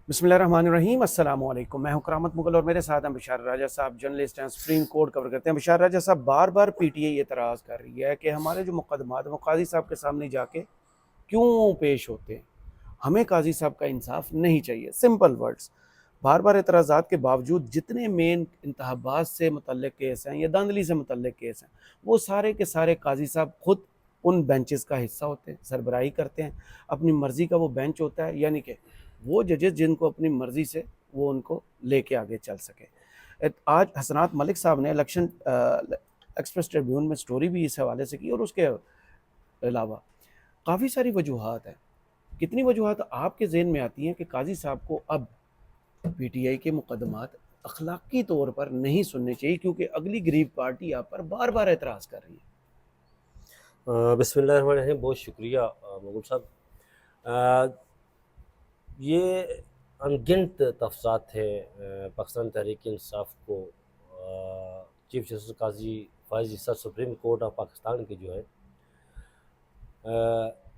बिस्मिल्लाहिर्रहमानिर्रहीम अस्सलाम वालेकुम। मैं हूं करामत मुगल और मेरे साथ हैं बशार राजा साहब, जर्नलिस्ट हैं, सुप्रीम कोर्ट कवर करते हैं। बशार राजा साहब, बार बार पीटीआई एतराज़ कर रही है कि हमारे जो मुकदमात हैं वो काजी साहब के सामने जाके क्यों पेश होते हैं, हमें काजी साहब का इंसाफ नहीं चाहिए। Simple words. बार बार एतराज़ात के बावजूद जितने मेन इंतखाबात से मुतल्लिक केस हैं या धांधली से मुतल्लिक केस हैं, वो सारे के सारे काजी साहब खुद उन बेंचेस का हिस्सा होते हैं, सरबराही करते हैं। अपनी मर्ज़ी का वो बेंच होता है, यानी कि वो जजेस जिनको अपनी मर्ज़ी से वो उनको लेके आगे चल सके। आज हसनात मलिक साहब ने इलेक्शन एक्सप्रेस ट्रिब्यून में स्टोरी भी इस हवाले से की, और उसके अलावा काफ़ी सारी वजूहात हैं। कितनी वजूहात आपके ज़हन में आती हैं कि काजी साहब को अब पीटीआई के मुकदमात अखलाकी तौर पर नहीं सुनने चाहिए, क्योंकि अगली गरीब पार्टी आप पर बार बार एतराज़ कर रही है? बिस्मिल्लाहिर्रहमानिर्रहीम। बहुत शुक्रिया मगुल साहब। अ, ये अनगिनत तफसात थे पाकिस्तान तहरीक इंसाफ को chief justice Qazi Faez Isa supreme court of Pakistan के जो है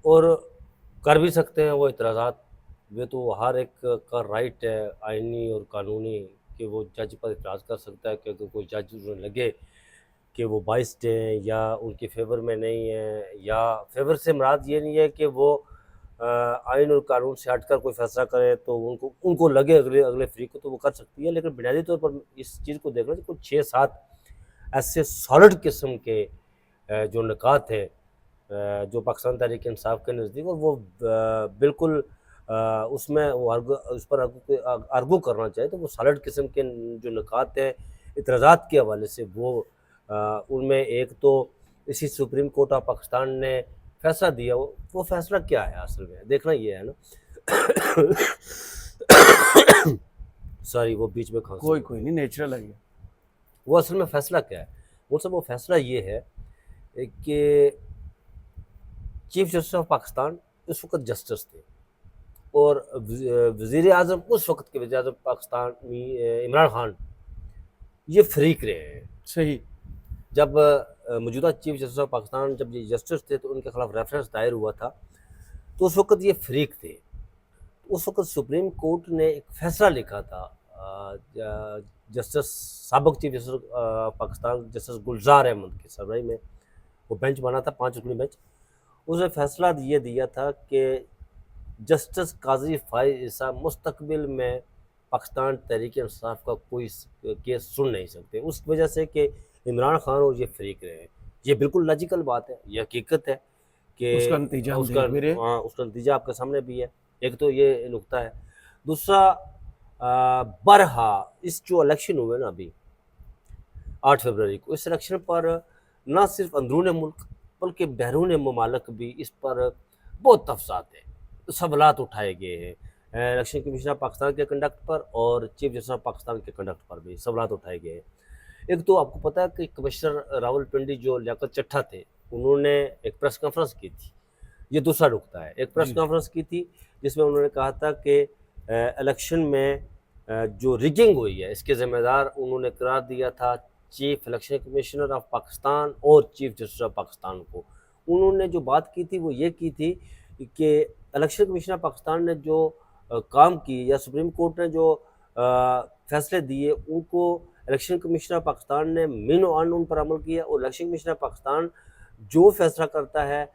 और कर भी सकते हैं वो इतराज़ात। वे तो हर एक का राइट है आइनी और कानूनी कि वो जज पर इतराज़ कर सकता है कि अगर कोई जज उन्हें लगे कि वो बाइस्ड हैं या उनके फेवर में नहीं है, या फेवर से मुराद ये नहीं है कि वो आइन और कानून से हटकर कोई फैसला करे तो उनको उनको लगे अगले अगले फ्री को, तो वो कर सकती है। लेकिन बुनियादी तौर पर इस चीज़ को देखना कुछ 6-7 ऐसे सॉलिड किस्म के जो निकात हैं जो पाकिस्तान तहरीक इंसाफ के नज़दीक, और वो बिल्कुल उसमें वो उस पर आर्गू करना चाहिए तो वो सॉलिड किस्म के जो निकात हैं इतराज़ात के हवाले से, वो उनमें एक तो इसी सुप्रीम कोर्ट ऑफ पाकिस्तान ने फैसला दिया। वो फैसला क्या है असल में देखना ये है ना। सॉरी, वो बीच में खांसी कोई हो कोई गई। नहीं, नेचुरल है ये। वो असल में फैसला क्या है, वो फैसला ये है कि चीफ जस्टिस ऑफ पाकिस्तान इस वक्त जस्टिस थे, और वज़ीर आज़म उस वक्त के वज़ीर आज़म पाकिस्तान इमरान खान ये फ्रीक रहे हैं। सही। जब मौजूदा चीफ जस्टिस ऑफ पाकिस्तान जब ये जस्टिस थे तो उनके खिलाफ रेफरेंस दायर हुआ था, तो उस वक्त ये फ्रीक थे। उस वक्त सुप्रीम कोर्ट ने एक फैसला लिखा था, जस्टिस साबिक चीफ जस्टिस पाकिस्तान जस्टिस गुलजार अहमद की सरबराही में वो बेंच बना था, 5 रुकनी बेंच। उसने फैसला ये दिया था कि जस्टिस काजी फाइज ईसा मुस्तकबिल में पाकिस्तान तहरीक इंसाफ का कोई केस सुन नहीं सकते, उस वजह से कि इमरान खान और ये फ्रीक रहे हैं। ये बिल्कुल लॉजिकल बात है, ये हकीकत है कि उसका नतीजा हम देख भी रहे हैं। उसका नतीजा आपके सामने भी है। एक तो ये नुकता है। दूसरा, बरहा इस जो इलेक्शन हुए ना अभी 8 फरवरी को, इस इलेक्शन पर ना सिर्फ अंदरून मुल्क बल्कि बैरून ममालक भी इस पर बहुत तफसात है, सवालात उठाए गए हैं। इलेक्शन कमीशन ऑफ पाकिस्तान के कंडक्ट पर और चीफ जस्टिस ऑफ पाकिस्तान के कंडक्ट पर भी सवालात उठाए गए हैं। एक तो आपको पता है कि कमिश्नर रावलपिंडी जो लियाकत चट्टा थे, उन्होंने एक प्रेस कॉन्फ्रेंस की थी। ये दूसरा नुकता है, एक प्रेस जी। कॉन्फ्रेंस की थी जिसमें उन्होंने कहा था कि इलेक्शन में जो रिगिंग हुई है इसके ज़िम्मेदार उन्होंने करार दिया था chief election commissioner of Pakistan और चीफ जस्टिस ऑफ पाकिस्तान को। उन्होंने जो बात की थी वो ये की थी कि इलेक्शन कमिश्नर ऑफ पाकिस्तान ने जो काम की या सुप्रीम कोर्ट ने जो फैसले दिए उनको इलेक्शन कमिश्नर ऑफ पाकिस्तान ने मीनो आन उन पर अमल किया, और इलेक्शन कमिश्नर ऑफ पाकिस्तान जो फैसला करता है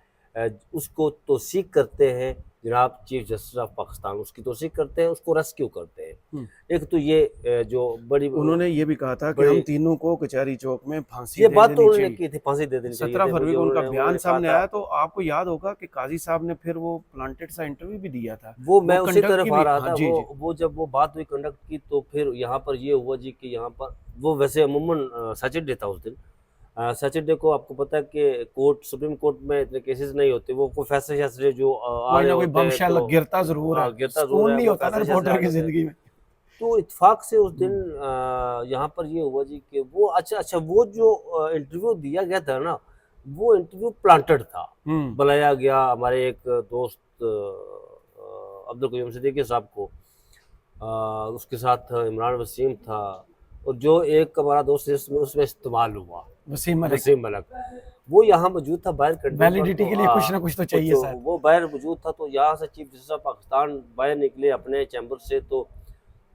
उसको तौसीक करते हैं जनाब चीफ जस्टिस ऑफ पाकिस्तान, उसकी तौसीक करते हैं, उसको रेस्क्यू करते हैं। एक तो ये जो बड़ी उन्होंने ये भी कहा था कि हम बड़ी तीनों को कचहरी चौक में फांसी ये दे बात तो देनी उन्होंने चाहिए। की थी, फांसी दे देनी चाहिए 17 थी फरवरी मुझे। को उनका उन्होंने बयान उन्होंने कहा सामने था। आया, तो आपको याद होगा कि काजी साहब ने फिर वो प्लांटेड सा इंटरव्यू भी दिया था। वो वो मैं उसी कंडक्ट तरफ की आ भी, रहा हाँ था। जी जी। वो जब वो बात हुई कंडक्ट की तो फिर यहाँ पर ये हुआ जी कि यहाँ पर वो वैसे अमूमन सैटरडे था उस दिन। सैटरडे को आपको पता है कि कोर्ट सुप्रीम कोर्ट में इतने केसेस नहीं होते, वो कोई फैसले शैसले जो आ कोई रहे ना कोई होते हैं बमशेल तो गिरता जरूर है। गिरता जरूर सुकून है, नहीं वो होता ना फैसले शैसले रिपोर्टर आ की जाते हैं। जिंदगी में। तो इत्तेफाक से उस दिन यहाँ पर ये हुआ जी कि वो अच्छा वो जो इंटरव्यू दिया गया था ना, वो इंटरव्यू प्लांटेड था। हम्म। बुलाया गया हमारे एक दोस्त अब्दुल कयूम सिद्दीकी साहब को, उसके साथ इमरान वसीम था, और जो एक हमारा दोस्त जिसमें उसमें इस्तेमाल हुआ। वसीम मलिक, वसीम मलिक, वो यहाँ मौजूद था बाहर करने पर, वैलिडिटी तो के लिए कुछ ना कुछ तो चाहिए कुछ सर। वो बाहर मौजूद था, तो यहाँ से चीफ जस्टिस ऑफ पाकिस्तान बाहर निकले अपने चैम्बर से, तो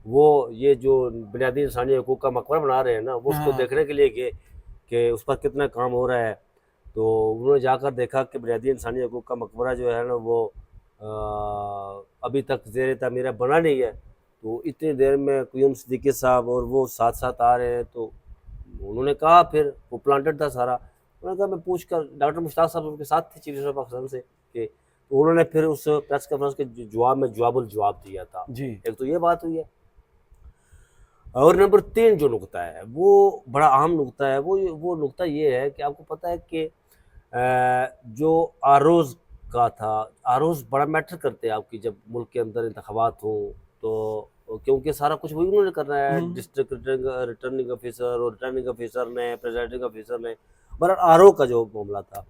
वो ये जो बुनियादी इंसानी हकूक़ का मकबरा बना रहे हैं ना, वो उसको हाँ, देखने के लिए गए कि उस पर कितना काम हो रहा है। तो उन्होंने जाकर देखा कि बुनियादी इंसानी हकूक़ का मकबरा जो है ना वो अभी तक ज़ेर तामीर बना नहीं है। तो इतनी देर में क़य्यूम सिद्दीकी साहब और वो साथ साथ आ रहे हैं, तो उन्होंने कहा, फिर वो प्लांटेड था सारा, उन्होंने कहा मैं पूछ कर, डॉक्टर मुश्ताक साहब उनके साथ थे चीफ जस्टिस ऑफ पाकिस्तान से, कि तो उन्होंने फिर उस प्रेस कॉन्फ्रेंस के जवाब में जवाब दिया था। जी, एक तो ये बात हुई है, और नंबर 3 जो नुकता है वो बड़ा अहम नुकता है, वो नुकता ये है कि आपको पता है कि जो आरोज़ का था, आरोज़ बड़ा मैटर करते हैं आपकी जब मुल्क के अंदर इंतखाबात हों, तो क्योंकि सारा कुछ वही उन्होंने करना है, डिस्ट्रिक्ट रिटर्निंग ऑफिसर और रिटर्निंग ऑफिसर ने, प्रेजाइडिंग ऑफिसर ने, बहरहाल आरओ का जो मामला था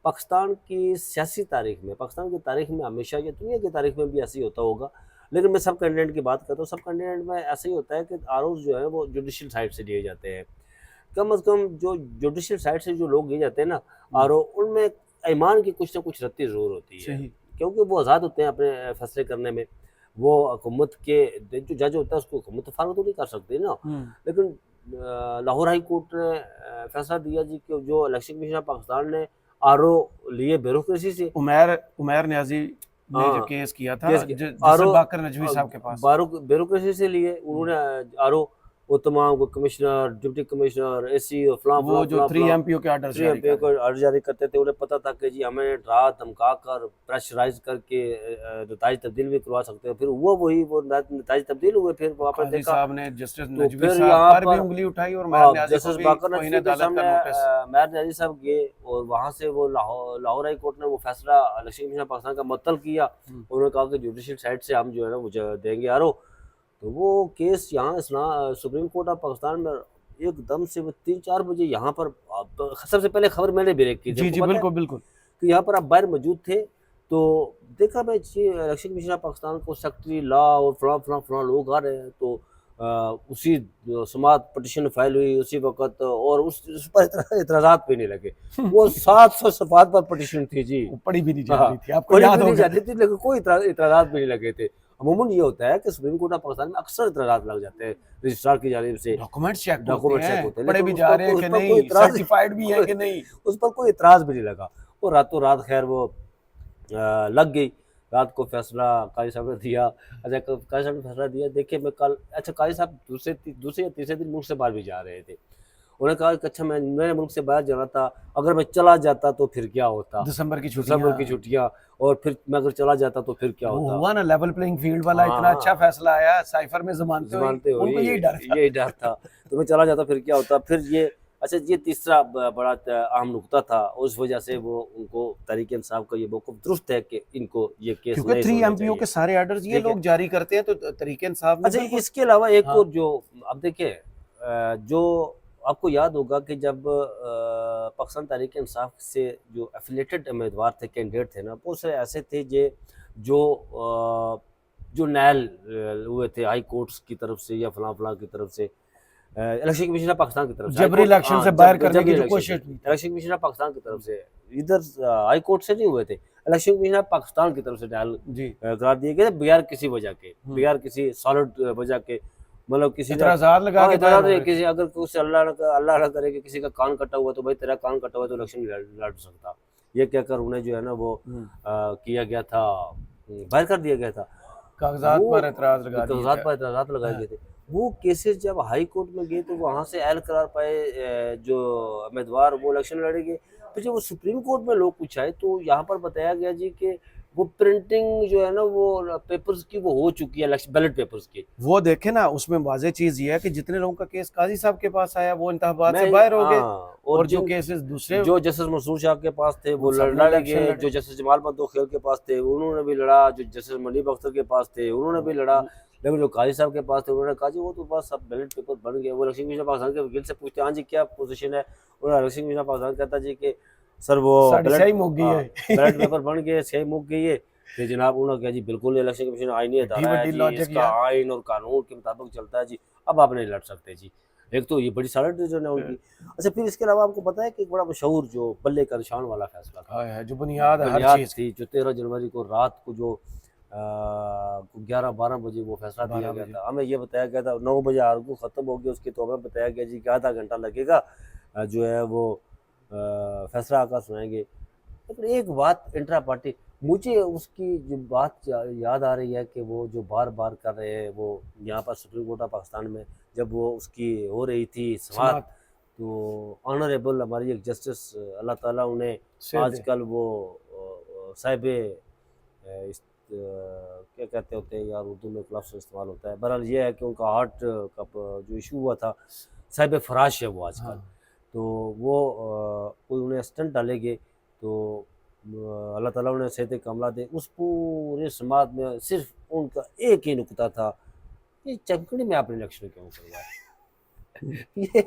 पाकिस्तान की सियासी तारीख में, पाकिस्तान की तारीख में हमेशा, ये दुनिया की तारीख में भी ऐसे ही होता होगा, लेकिन मैं सब कैंडिडेट की बात करता हूँ, सब कैंडिडेट में ऐसा ही होता है कि आरोप जो है वो जुडिशल साइड से लिए जाते हैं। कम अज़ कम जो जुडिशल साइड से जो लोग लिए जाते हैं ना आरोप, उनमें ईमान की कुछ ना कुछ रत्ती ज़रूर होती है, क्योंकि वो आज़ाद होते हैं अपने फैसले करने में। वो हुकूमत के जो जज होता है उसको हुकूमत फार्ग तो नहीं कर सकती ना, लेकिन लाहौर हाई कोर्ट ने फैसला दिया जी कि जो इलेक्शन कमीशन ऑफ पाकिस्तान ने आरओ लिए ब्यूरोक्रेसी से, उमैर न्याजी ने जो केस किया था आरओ बाकर नजवी साहब के पास, ब्यूरोक्रेसी से लिए उन्होंने आरओ, वो तमाम को कमिश्नर, डिप्टी कमिश्नर, एसी और फलां वो जो 3 एमपीओ के ऑर्डर जारी करते थे, उन्हें पता था कि जी हमें डरा धमका कर प्रेशराइज करके नताइज तब्दील भी करवा सकते हैं। फिर वो नताइज तब्दील हुए, फिर वापस देखा साहब ने जस्टिस तो नजवी फिर साहब यहाँ पर भी पर उंगली उठाई और जस्टिस बाकर नजवी के सामने महर न्याजी साहब गए, और वहाँ से वो लाहौर हाई कोर्ट ने वो फैसला इलेक्शन कमीशन पाकिस्तान का मुअत्तल किया। उन्होंने कहा कि जुडिशल साइड से हम जो है ना वो देंगे आरओ। तो वो केस यहाँ सुप्रीम कोर्ट ऑफ पाकिस्तान में एकदम से वो 3-4 बजे यहाँ पर, सबसे पहले खबर मैंने ब्रेक की थी, जी बिल्कुल बिल्कुल, कि यहाँ पर आप बाहर मौजूद थे, तो देखा मैं इलेक्शन कमीशन ऑफ पाकिस्तान को सेक्रेटरी लॉ और फलां लोग आ रहे हैं, तो उसी समात पटिशन फाइल हुई उसी वक्त, और उस पर इतराज़ात भी नहीं लगे। वो 700 सफात पर पटिशन थी जी, पढ़ी भी नहीं जा रही थी, आपको याद होगा, जाती थी, लेकिन कोई इतराज़ात भी नहीं लगे थे। अमूमन ये होता है कि सुप्रीम कोर्ट ऑफ पाकिस्तान में अक्सर इतराज़ात लग जाते हैं रजिस्ट्रार की जानिब से, डॉक्यूमेंट चेक होते हैं, पढ़े भी जा रहे हैं कि नहीं, सर्टिफाइड भी है कि नहीं, उस पर कोई इतराज़ भी नहीं लगा। वो रातों रात खैर वो लग गई। रात को फैसला काजी साहब ने दिया। अच्छा, काजी साहब ने फैसला दिया, देखिए मैं कल, अच्छा काजी साहब दूसरे या तीसरे दिन मुल्क से बाहर भी जा रहे थे। उन्होंने कहा कि अच्छा मैंने मुल्क से बाहर जाना था, अगर मैं चला जाता तो फिर क्या होता, दिसंबर की छुट्टियाँ, और फिर मैं अगर चला जाता तो फिर क्या होता। हुआ ना लेवल प्लेइंग फील्ड वाला, इतना अच्छा फैसला आया, साइफर में जमानते हुए उनको यही डर था, तो मैं चला जाता फिर क्या होता। फिर ये अच्छा, ये तीसरा बड़ा अहम नुकता था, उस वजह से वो उनको तहरीक इंसाफ का ये मौक़िफ़ दुरुस्त है कि इनको ये केस नहीं, क्योंकि 3 एमपीओ के सारे ऑर्डर्स ये लोग जारी करते हैं, तो तहरीक इंसाफ में। अच्छा, इसके अलावा एक और जो अब देखिए, जो आपको याद होगा कि जब पाकिस्तान तहरीक इंसाफ से जो एफिलेटेड उम्मीदवार थे, कैंडिडेट थे ना, बहुत सारे ऐसे थे जो नैल हुए थे हाई कोर्ट्स की तरफ से या फलां की तरफ से, इलेक्शन कमीशन ऑफ पाकिस्तान की तरफ से, जबरी इलेक्शन से बाहर करने की जो कोशिश, इलेक्शन कमीशन ऑफ पाकिस्तान की तरफ से, इधर हाई कोर्ट से नहीं हुए थे, इलेक्शन कमीशन ऑफ पाकिस्तान की तरफ से नैल करार दिए गए बगैर किसी वजह के, बगैर किसी सॉलिड वजह के, मतलब किसी इतराज़ात लगा के किसी, अगर कुछ अल्लाह ना करे कि किसी का कान कटा हुआ, तो भाई तेरा कान कटा हुआ तो इलेक्शन लड़ सकता, ये कहकर उन्हें जो है ना वो किया गया था, बाहर कर दिया गया था, कागजात पर इतराज़ात लगाए गए थे। वो केसेस जब हाई कोर्ट में गए तो वहाँ से अहल करार पाए जो उम्मीदवार, वो इलेक्शन लड़ेंगे। फिर जब वो सुप्रीम कोर्ट में लोग कुछ आए तो यहाँ पर बताया गया जी कि वो प्रिंटिंग जो है ना वो पेपर्स की वो हो चुकी है, बैलेट पेपर्स की। वो देखे ना, उसमें वाज़ेह चीज ये है कि जितने लोगों का केस काजी साहब के पास आया वो इंतखाबात से बाहर हो गए, और जो केसेस दूसरे जो जस्टिस मंसूर शाह के पास थे वो लड़ गए, जो जस्टिस जमाल बंदोखेल के पास थे उन्होंने भी लड़ा, जो जस्टिस मनीब अख्तर के पास थे उन्होंने भी लड़ा, लेकिन जो काजी साहब के पास थे उन्होंने कहा जी वो तो बस सब बैलेट पेपर बन गए। वो इलेक्शन कमीशन पाकिस्तान के वकील से पूछते हैं, हाँ जी क्या पोजीशन है, और इलेक्शन कमीशन पाकिस्तान कहता जी कि सर वो बैलेट पेपर बन गए, सही मुक गई है। फिर जनाब उन्होंने कहा जी बिल्कुल इलेक्शन कमीशन आईनी अदारा है जी, इसका आइन और कानून के मुताबिक चलता है जी, अब आप नहीं लड़ सकते जी, एक तो ये बड़ी सारी डिसीजन है उनकी। अच्छा, फिर इसके अलावा आपको पता है कि एक बड़ा मशहूर जो बल्ले का निशान वाला फैसला था, है जो बुनियाद है हर बुनियाद चीज थी, जो 13 जनवरी को रात को जो 11-12 बजे वो फैसला दिया 12 गया बजे। था। हमें ये बताया गया था 9 बजे आर्गू खत्म हो गया उसकी, तो हमें बताया गया जी कि आधा घंटा लगेगा, जो है वो फैसला आकर सुनाएंगे। लेकिन एक बात इंट्रा पार्टी, मुझे उसकी जो बात याद आ रही है कि वो जो बार बार कर रहे हैं वो यहाँ पर सुप्रीम कोर्ट ऑफ पाकिस्तान में जब वो उसकी हो रही थी समाअत, समात तो ऑनरेबल हमारी एक जस्टिस अल्लाह ताला उन्हें से दे। आजकल वो साहिब क्या कहते होते हैं यार, उर्दू में एक लफ्ज़ इस्तेमाल होता है, बहरहाल ये है कि उनका हार्ट का जो इशू हुआ था, साहिब फराश है वो आजकल। हाँ। तो वो कोई उन्हें स्टंट डालेंगे तो अल्लाह ताला उन्हें सेहत कामला दे। उस पूरे समाज में सिर्फ उनका एक ही नुकता था, ये चमकड़ी में आपने इलेक्शन क्यों करवाया? ये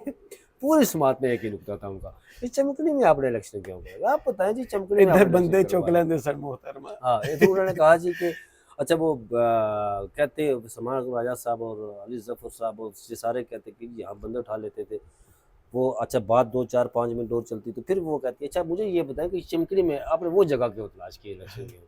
पूरे समाज में एक ही नुकता था उनका, ये चमकड़ी में आपने इलेक्शन क्यों करवाया? आप बताएं जी, चमकड़ी में इधर आपने बंदे इलेक्शन चुक करवाया। लेंदे सर मोहतरमा। हाँ, ये तो उन्होंने कहा जी कि अच्छा वो कहते समाज राजा साहब और अली जफर साहब और ये सारे कहते कि यहाँ बंदे उठा लेते थे वो। अच्छा, बात 2-4-5 मिनट और चलती तो फिर वो कहती है अच्छा मुझे ये बताएं कि चमकड़ी में आपने वो जगह क्यों तलाश की इलेक्शन में?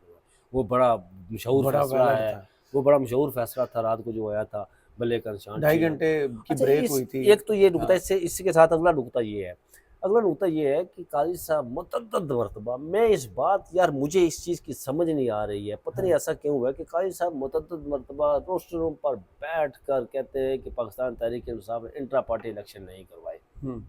वो बड़ा मशहूर बड़ा फैसला वैलिड है, था। वो बड़ा मशहूर फैसला था रात को जो आया था, बल्ले का निशान 2.5 छीना। घंटे की अच्छा, ब्रेक हुई थी। एक तो ये नुकता, हाँ। इससे इसी के साथ अगला नुकता ये है, अगला नुकता ये है कि काजी साहब मुतअद्दिद मरतबा, मैं इस बात यार मुझे इस चीज़ की समझ नहीं आ रही है, पता नहीं हाँ। ऐसा क्यों हुआ कि काजी साहब मुतअद्दिद मरतबा रोस्टरों पर बैठ कर कहते हैं कि पाकिस्तान तहरीक इंसाफ ने इंट्रा पार्टी इलेक्शन नहीं करवाए। हम्म।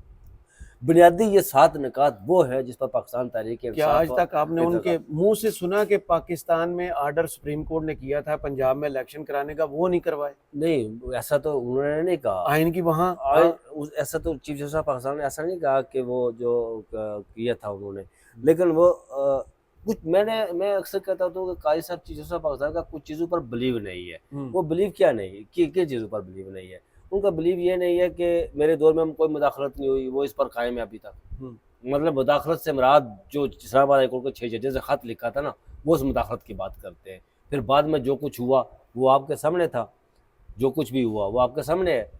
बुनियादी ये 7 निकात वो है जिस पर पाकिस्तान तहरीक क्या आज इंसाफ तक आपने उनके मुंह से सुना कि पाकिस्तान में आर्डर सुप्रीम कोर्ट ने किया था पंजाब में इलेक्शन कराने का, वो नहीं करवाए? नहीं, ऐसा तो उन्होंने नहीं कहा। आइन की वहाँ ऐसा तो चीफ जस्टिस ऑफ पाकिस्तान ने ऐसा नहीं कहा कि वो जो किया था उन्होंने, लेकिन वो कुछ मैं अक्सर कहता हूँ कि काजी साहब चीफ जस्टिस ऑफ पाकिस्तान का कुछ चीज़ों पर बिलीव नहीं है। वो बिलीव क्या नहीं कि किन चीज़ों पर बिलीव नहीं है? उनका बिलीव ये नहीं है कि मेरे दौर में कोई मुदाखलत नहीं हुई, वो इस पर कायम है अभी तक। मतलब मुदाखलत से मुराद जो इस्लामाबाद हाई कोर्ट को 6 जजेस से खत लिखा था ना, वो उस मुदाखलत की बात करते हैं। फिर बाद में जो कुछ हुआ वो आपके सामने था, जो कुछ भी हुआ वो आपके सामने है।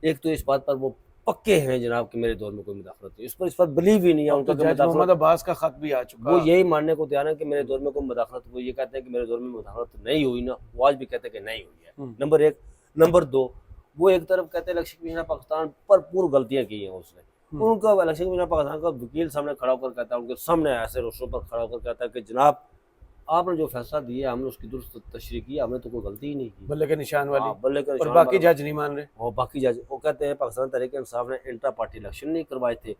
एक तो इस बात पर वो पक्के हैं जनाब कि मेरे दौर में कोई मुदाखलत नहीं, इस पर बिलीव ही नहीं है अब उनका तो कि जज मोहम्मद अब्बास का खत भी आ चुका। वो यही मानने को तैयार है कि मेरे दौर में कोई मुदाखलत, वो ये कहते हैं कि मेरे दौर में मुदाखलत नहीं हुई ना, वो आज भी कहते हैं कि नहीं हुई है। नंबर 1। नंबर 2, वो एक तरफ कहते हैं इलेक्शन कमीशन पाकिस्तान पर पूरी गलतियां की हैं उसने। उनका इलेक्शन कमीशन पाकिस्तान का वकील सामने खड़ा होकर कहता है, उनके सामने ऐसे रोशों पर खड़ा होकर कहता है कि जनाब आपने जो फैसला दिया हमने उसकी दुरुस्त तशरीह की, हमने तो कोई गलती ही नहीं की। बल्ले के निशान वाली। बल्ले के और निशान बाकी वाला। जज नहीं मान रहे। और बाकी जज वो कहते हैं पाकिस्तान तहरीक इंसाफ ने इंट्रा पार्टी इलेक्शन नहीं करवाए थे,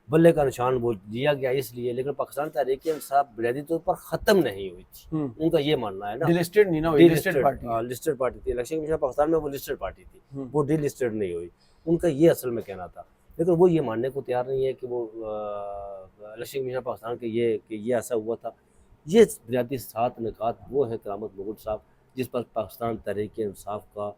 बल्ले का निशान वो दिया गया इसलिए, लेकिन पाकिस्तान तहरीक इंसाफ बुनियादी तौर पर खत्म नहीं हुई थी। उनका ये मानना है ना, डिलिस्टेड नहीं ना हुई, लिस्टेड पार्टी। लिस्टेड पार्टी थी इलेक्शन कमीशन पाकिस्तान में, वो लिस्टेड पार्टी थी, वो डिलिस्टेड नहीं हुई। उनका ये असल में कहना था, लेकिन वो ये मानने को तैयार नहीं है कि वो इलेक्शन कमीशन पाकिस्तान के ये ऐसा हुआ था। ये बुनियादी 7 निकात वो है करामत मुगल साहब जिस पर पाकिस्तान तहरीक इंसाफ का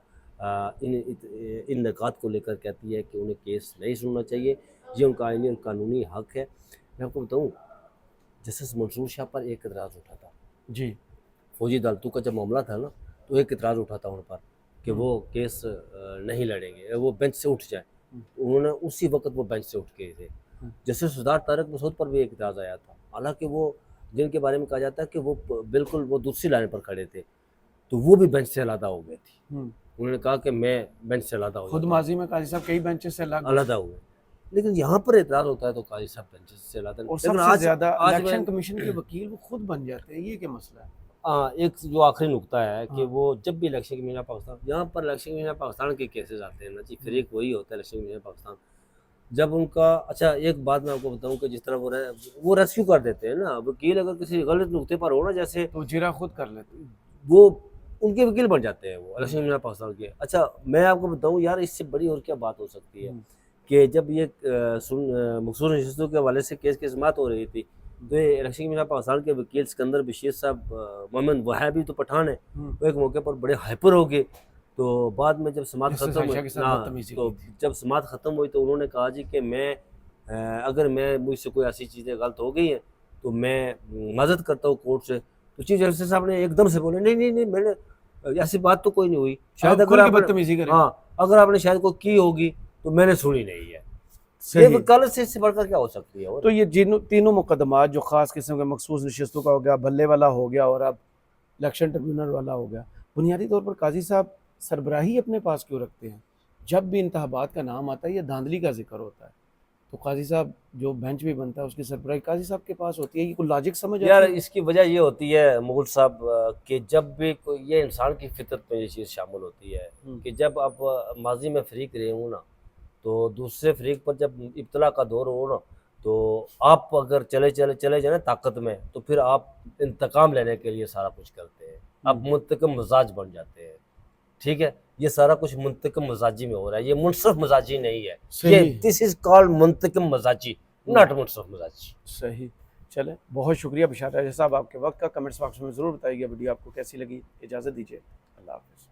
इन निकात को लेकर कहती है कि उन्हें केस नहीं सुनना चाहिए, ये उनका आईनी और कानूनी हक है। मैं आपको बताऊँ, जस्टिस मंसूर शाह पर एक एतराज़ उठा था जी, फौजी अदालतों का जब मामला था ना, तो एक एतराज़ उठा था उन पर कि वो केस नहीं लड़ेंगे, वो बेंच से उठ जाए। उन्होंने उसी वक्त वो बेंच से उठ गए थे। जस्टिस सरदार तारक मसूद पर भी एक एतराज़ आया था, हालांकि वो जिनके बारे में कहा जाता है कि वो बिल्कुल वो दूसरी लाइन पर खड़े थे, तो वो भी बेंच से अलहदा हो गए थे। उन्होंने कहा कि मैं बेंच से अलहदा हो खुद माजी में काजी साहब कई बेंचेस से अलहदा हुए, लेकिन यहाँ पर एतराज़ होता है तो काजी साहब बेंच से अलहदा। और सबसे ज़्यादा इलेक्शन कमीशन के वकील वो खुद बन जाते हैं, ये क्या मसला है? एक जो आखिरी नुकता है कि वो जब भी इलेक्शन कमीशन पाकिस्तान, यहाँ पर इलेक्शन कमीशन पाकिस्तान के केसेस आते हैं ना जी, फिर एक वही होता है इलेक्शन कमीशन पाकिस्तान जब उनका। अच्छा, एक बात मैं आपको बताऊं कि जिस तरह वो रेस्क्यू कर देते हैं ना वकील, अगर किसी गलत नुक्ते पर हो ना, जैसे तो जिरा खुद कर लेते हैं, वो उनके वकील बन जाते हैं वो इलेक्शन कमीशन पाकिस्तान के। अच्छा, मैं आपको बताऊं यार, इससे बड़ी और क्या बात हो सकती है कि जब ये मखसूस नशिस्तों के हवाले से केस की समाअत हो रही थी, तो ये इलेक्शन कमीशन पाकिस्तान के वकील सिकंदर बशीर साहब, मोहम्मद वहाबी तो पठान है, वो एक मौके पर बड़े हाइपर हो गए। तो बाद में जब समाअत खत्म हुई, तो जब समाअत खत्म हुई तो उन्होंने कहा जी कि मैं अगर मुझसे कोई ऐसी चीज़ें गलत हो गई हैं तो मैं माजरत करता हूँ कोर्ट से। तो चीफ जस्टिस साहब ने एकदम से बोले नहीं मैंने ऐसी बात तो कोई नहीं हुई, शायद अगर आपने, हाँ, अगर आपने शायद कोई की होगी तो मैंने सुनी नहीं है। सही। ये वकालत से इससे बढ़कर क्या हो सकती है? और तो ये तीनों मुकदमात जो ख़ास किस्म के मखसूस नशस्तों का हो गया, भल्ले वाला हो गया और अब इलेक्शन ट्रिब्यूनल वाला हो गया, बुनियादी तौर पर काजी साहब सरबराही अपने पास क्यों रखते हैं? जब भी इंतखाबात का नाम आता है या धांधली का जिक्र होता है तो काजी साहब जो बेंच भी बनता है उसकी सरबराही काजी साहब के पास होती है। ये कोई लॉजिक समझ यार आती है? इसकी वजह ये होती है मुगल साहब कि जब भी कोई, ये इंसान की फितरत में ये चीज़ शामिल होती है कि जब आप माजी में फरीक रहे हो ना, तो दूसरे फरीक पर जब इब्तला का दौर हो ना, तो आप अगर चले जाए ना ताकत में, तो फिर आप इंतकाम लेने के लिए सारा कुछ करते हैं, आप मुंतकम मिजाज बन जाते हैं। ठीक है, ये सारा कुछ मुंतकम मिजाजी में हो रहा है, ये मुनसफ मिजाजी नहीं है। ये सही। दिस इज कॉल्ड मुंतकम मिजाजी, नॉट मुनसफ मिजाजी। सही। चलें, बहुत शुक्रिया बशार राजा साहब आपके वक्त का। कमेंट्स बॉक्स में ज़रूर बताइएगा वीडियो आपको कैसी लगी। इजाज़त दीजिए, अल्लाह हाफ़िज़।